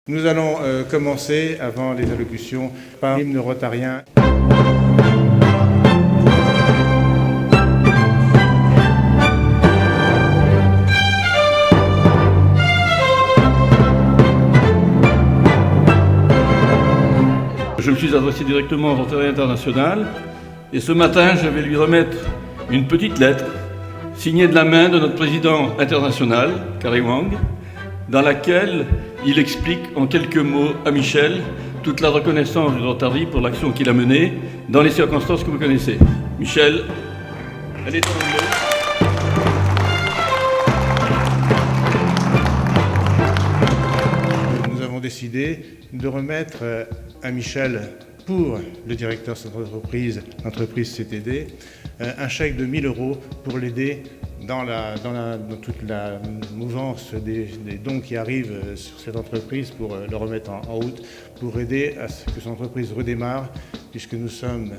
Nous allons commencer, avant les allocutions, par l'hymne rotarien. Je me suis adressé directement au Rotary International et ce matin, je vais lui remettre une petite lettre signée de la main de notre président international, Carey Wang, dans laquelle il explique en quelques mots à Michel toute la reconnaissance du Rotary pour l'action qu'il a menée dans les circonstances que vous connaissez. Michel, elle est en anglais. Nous avons décidé de remettre à Michel, pour le directeur de cette entreprise, l'entreprise CTD, un chèque de 1 000 € pour l'aider dans toute la mouvance des dons qui arrivent sur cette entreprise pour le remettre en route, pour aider à ce que cette entreprise redémarre, puisque nous sommes,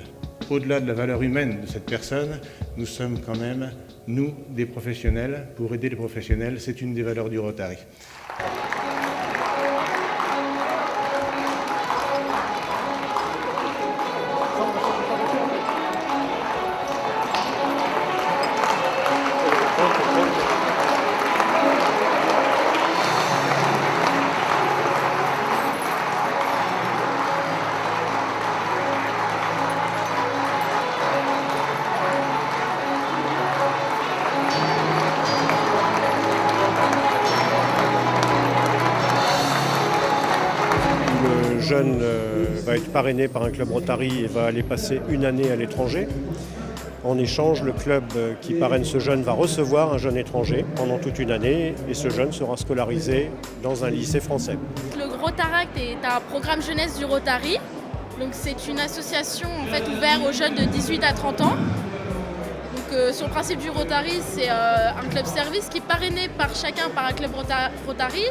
au-delà de la valeur humaine de cette personne, nous sommes quand même, nous, des professionnels. Pour aider les professionnels, c'est une des valeurs du Rotary. Le jeune va être parrainé par un club Rotary et va aller passer une année à l'étranger. En échange, le club qui parraine ce jeune va recevoir un jeune étranger pendant toute une année et ce jeune sera scolarisé dans un lycée français. Le Rotaract est un programme jeunesse du Rotary. Donc c'est une association en fait ouverte aux jeunes de 18 à 30 ans. Donc sur le principe du Rotary, c'est un club service qui est parrainé par chacun par un club Rotary.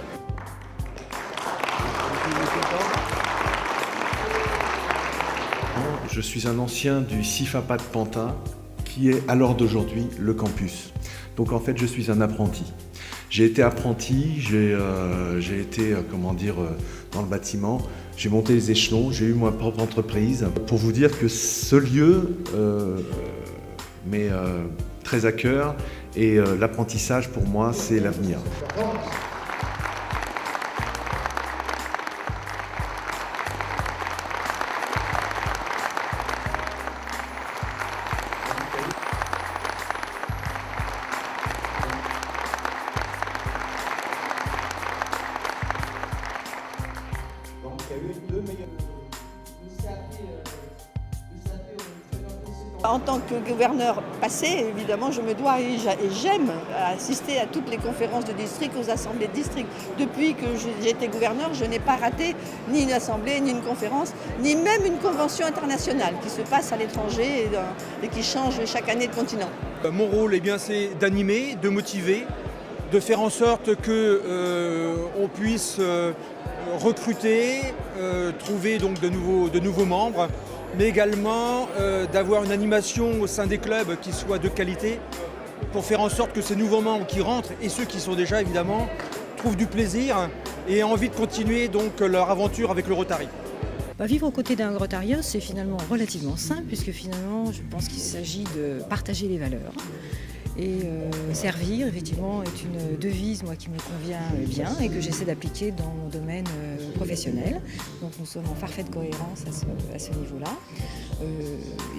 Je suis un ancien du CIFAPA de Pantin, qui est à l'heure d'aujourd'hui le campus. Donc en fait, je suis un apprenti. J'ai été apprenti, j'ai été, dans le bâtiment, j'ai monté les échelons, j'ai eu ma propre entreprise. Pour vous dire que ce lieu m'est très à cœur et l'apprentissage pour moi, c'est l'avenir. En tant que gouverneur passé, évidemment, je me dois et j'aime assister à toutes les conférences de district, aux assemblées de district. Depuis que j'ai été gouverneur, je n'ai pas raté ni une assemblée, ni une conférence, ni même une convention internationale qui se passe à l'étranger et qui change chaque année de continent. Mon rôle, c'est d'animer, de motiver, de faire en sorte qu'on puisse recruter, trouver donc de nouveaux membres, mais également d'avoir une animation au sein des clubs qui soit de qualité pour faire en sorte que ces nouveaux membres qui rentrent et ceux qui sont déjà évidemment trouvent du plaisir et aient envie de continuer donc leur aventure avec le Rotary. Vivre aux côtés d'un Rotarien, c'est finalement relativement simple puisque finalement je pense qu'il s'agit de partager les valeurs. Et servir, effectivement, est une devise qui me convient bien et que j'essaie d'appliquer dans mon domaine professionnel. Donc nous sommes en parfaite cohérence à ce niveau-là.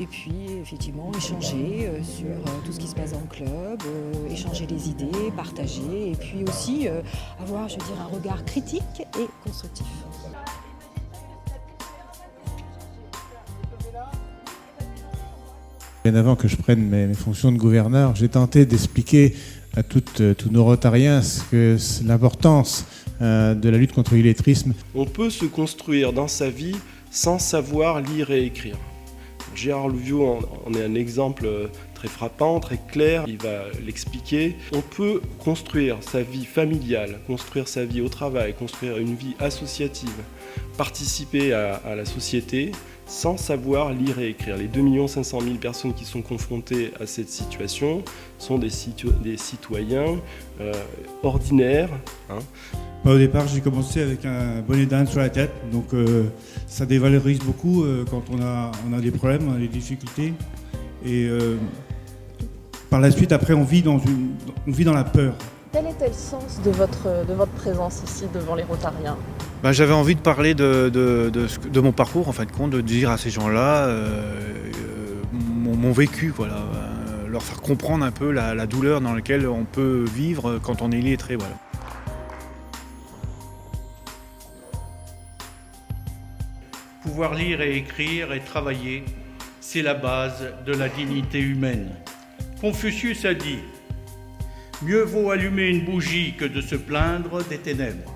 Et puis, effectivement, échanger sur tout ce qui se passe dans le club, échanger les idées, partager, et puis aussi avoir, un regard critique et constructif. Bien avant que je prenne mes fonctions de gouverneur, j'ai tenté d'expliquer à tous nos Rotariens l'importance de la lutte contre l'illettrisme. On peut se construire dans sa vie sans savoir lire et écrire. Gérard Louviot en est un exemple très frappant, très clair, il va l'expliquer. On peut construire sa vie familiale, construire sa vie au travail, construire une vie associative, participer à la société sans savoir lire et écrire. Les 2 500 000 personnes qui sont confrontées à cette situation sont des citoyens ordinaires. Au départ, j'ai commencé avec un bonnet d'Inde sur la tête, donc ça dévalorise beaucoup quand on a des problèmes, on a des difficultés. Et par la suite, après, on vit dans la peur. Quel était le sens de votre présence ici devant les Rotariens ? J'avais envie de parler de mon parcours, en fin de compte, de dire à ces gens-là mon vécu, voilà, leur faire comprendre un peu la douleur dans laquelle on peut vivre quand on est illettré. Voilà. Pouvoir lire et écrire et travailler, c'est la base de la dignité humaine. Confucius a dit « Mieux vaut allumer une bougie que de se plaindre des ténèbres ».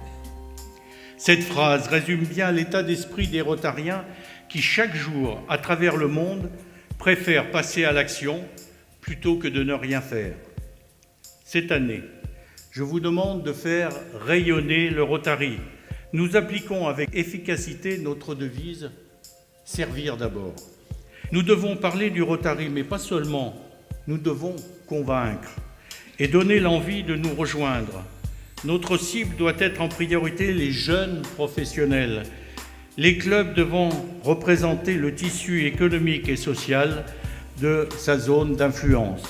Cette phrase résume bien l'état d'esprit des Rotariens qui, chaque jour, à travers le monde, préfèrent passer à l'action plutôt que de ne rien faire. Cette année, je vous demande de faire rayonner le Rotary. Nous appliquons avec efficacité notre devise « Servir d'abord ». Nous devons parler du Rotary, mais pas seulement. Nous devons convaincre et donner l'envie de nous rejoindre. Notre cible doit être en priorité les jeunes professionnels. Les clubs devant représenter le tissu économique et social de sa zone d'influence.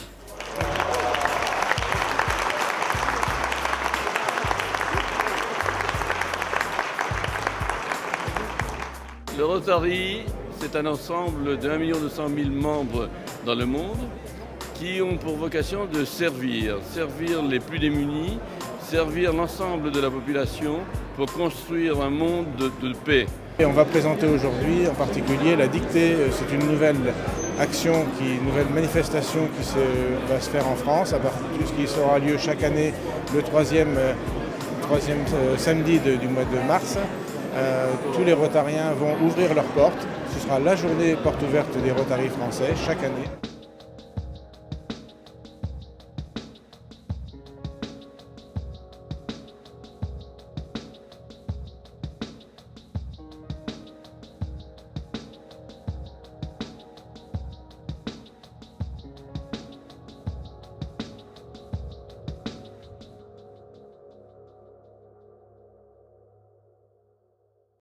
Le Rotary, c'est un ensemble d'1 200 000 membres dans le monde qui ont pour vocation de servir les plus démunis, servir l'ensemble de la population pour construire un monde de paix. Et on va présenter aujourd'hui en particulier la dictée. C'est une nouvelle action, une nouvelle manifestation qui va se faire en France, qui aura lieu chaque année le troisième samedi du mois de mars. Tous les Rotariens vont ouvrir leurs portes. Ce sera la journée porte ouverte des Rotaries français chaque année.